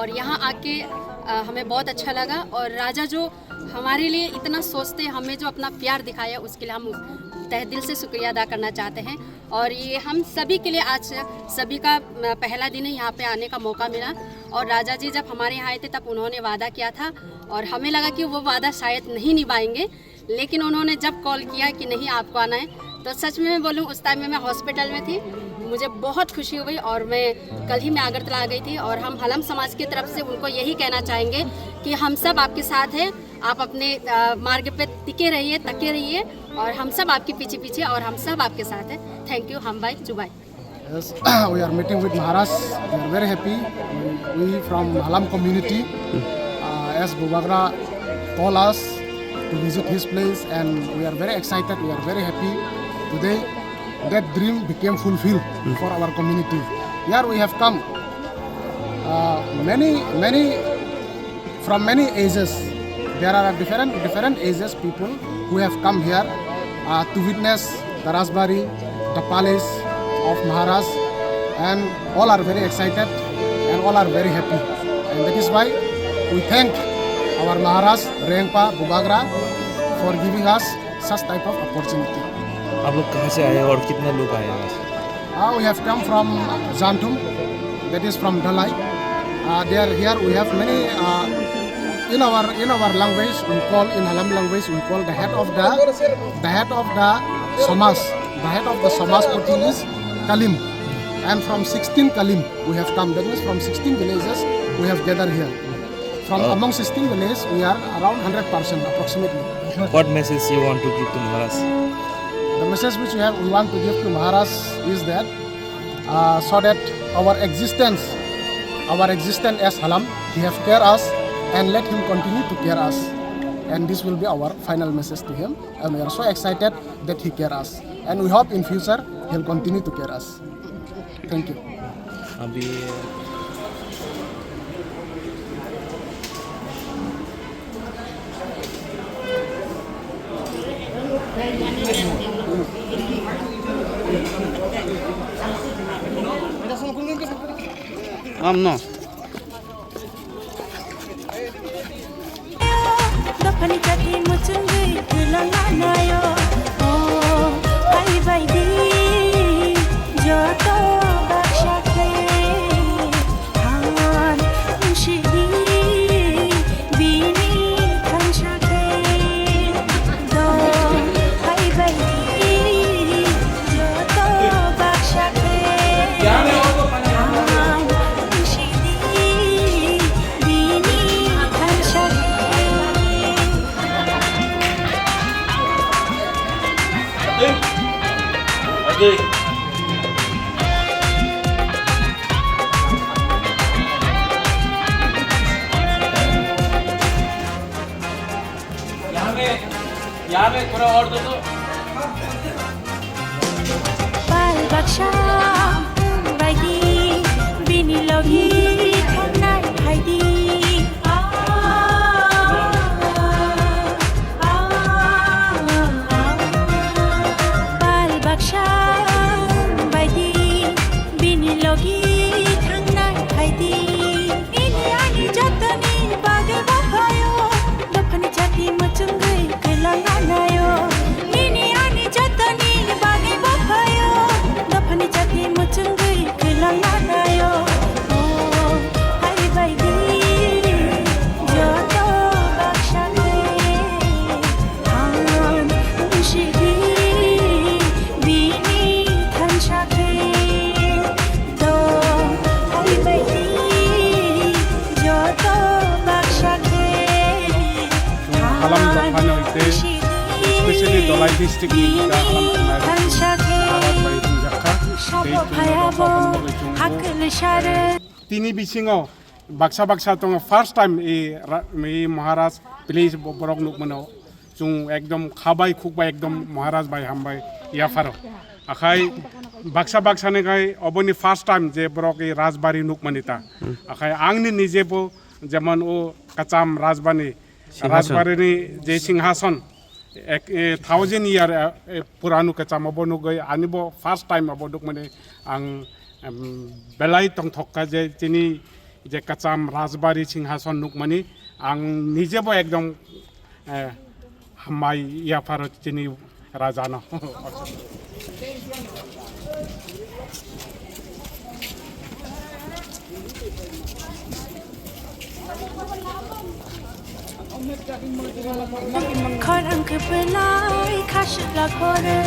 और यहाँ आके हमें बहुत अच्छा लगा और राजा जो हमारे लिए इतना सोचते हमें जो अपना प्यार दिखाया उसके लिए हम तहे दिल से शुक्रिया अदा करना चाहते हैं। और ये हम सभी के लिए आज सभी का पहला दिन है यहाँ पे आने का मौका मिला। और राजा जी जब हमारे यहाँ आए थे तब उन्होंने वादा किया था और हमें लगा कि वो वादा शायद नहीं निभाएंगे, लेकिन उन्होंने जब कॉल किया कि नहीं आपको आना है तो सच में मैं बोलूँ उस टाइम में मैं हॉस्पिटल में थी, मुझे बहुत खुशी हुई। और मैं कल ही मैं अगरतला आ गई थी और हम हलम समाज की तरफ से उनको यही कहना चाहेंगे कि हम सब आपके साथ हैं, आप अपने मार्ग पे टिके रहिए, तके रहिए और हम सब आपके पीछे पीछे और हम सब आपके साथ हैं। थैंक यू हम भाई जुबाई। Yes, we are meeting with Maharaj. We are very happy. We from Halam community, as Bubagra told us to visit his place, and we are very excited. We are very happy today. That dream became fulfilled for our community. Here we have come. Many from many ages. There are different ages people who have come here to witness the Rajbari, the palace of Maharaj, and all are very excited and all are very happy, and that is why we thank our Maharaj Rengpa Bubagra for giving us such type of opportunity. आप लोग कहाँ से आए और कितना लोग आए हैं? We have come from Jantum, that is from Dalai. Here we have many in our language we call, in Halam language we call the head of the Samas. The head of the Samas party is Kalim, and from 16 Kalim we have come. That means from 16 villages we have gathered here. From among 16 villages we are around 100% approximately. What message you want to give to Maharaj? The message which we want to give to Maharaj is that so that our existence as Halam, he have care us and let him continue to care us. And this will be our final message to him. And we are so excited that he care us. And we hope in future he'll continue to care us. Thank you. अभी no. यहाँ में थोड़ा और दो तो पाल बक्शा बायदि बिनि लगी थांनाय बायदि पाल बक्शा बायदि बिनि लगी थांनाय बायदि इनि आनि जतनि बागे बाहायो दफनि जाति मचंगै गैलांगानायो इनि आनि जतनि बागे बाहायो दफनि जाति मचंगै गैलांगानायो ओ हाय बायदि जत बाक्साखै आं उनसिगि बिनि थानसाखै द हाय बायदि जत बाक्साखै Halam Japan especially Dalai district kita Halam Tinai তিনি তিনি বিচিঙ baksa tong first time i Maharaj please borok nuk mano chung ekdom khabai khukbai ekdom Maharaj bai hambai ya faro akhai baksa ne gai oboni first time je borok i rajbari nuk manita akhai angni nije bo যেমন ও কাচাম রাজবাড়ি যে সিংহাসন 1000 ইয়ার পুরানো কাচাম অবনু গই আনিব first time অবদুক মানে আং বেলাই টং থকা যে তিনি যে কাচাম রাজবাড়ি সিংহাসন নুক মানে আং নিজেবো একদম হামাই ইয়া ফারত তিনি রাজানো খরাং কপলাই খাসলা করে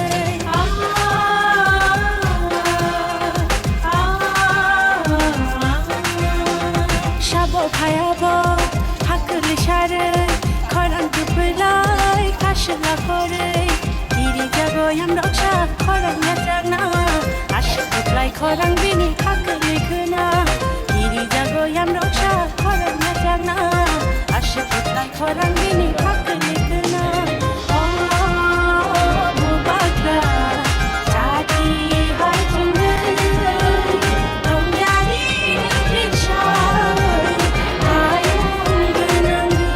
সাব ভায়াব হাকল সারে খরাং কপলাই খাসলা করে ইরি জাগো ইয়াম রক্ষা খরাং নাচানা আশা কপলাই খরাং বিনি হাকল লিখনা ইরি জাগো ইয়াম রক্ষা খরাং নাচানা আশা কপলাই খরাং বিনি হাকল লিখনা ও মুবাকরা জাতি হয় তুমি রংয়ারি রিকশা হায়ুন গনঙ্গু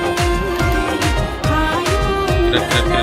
হায়ুন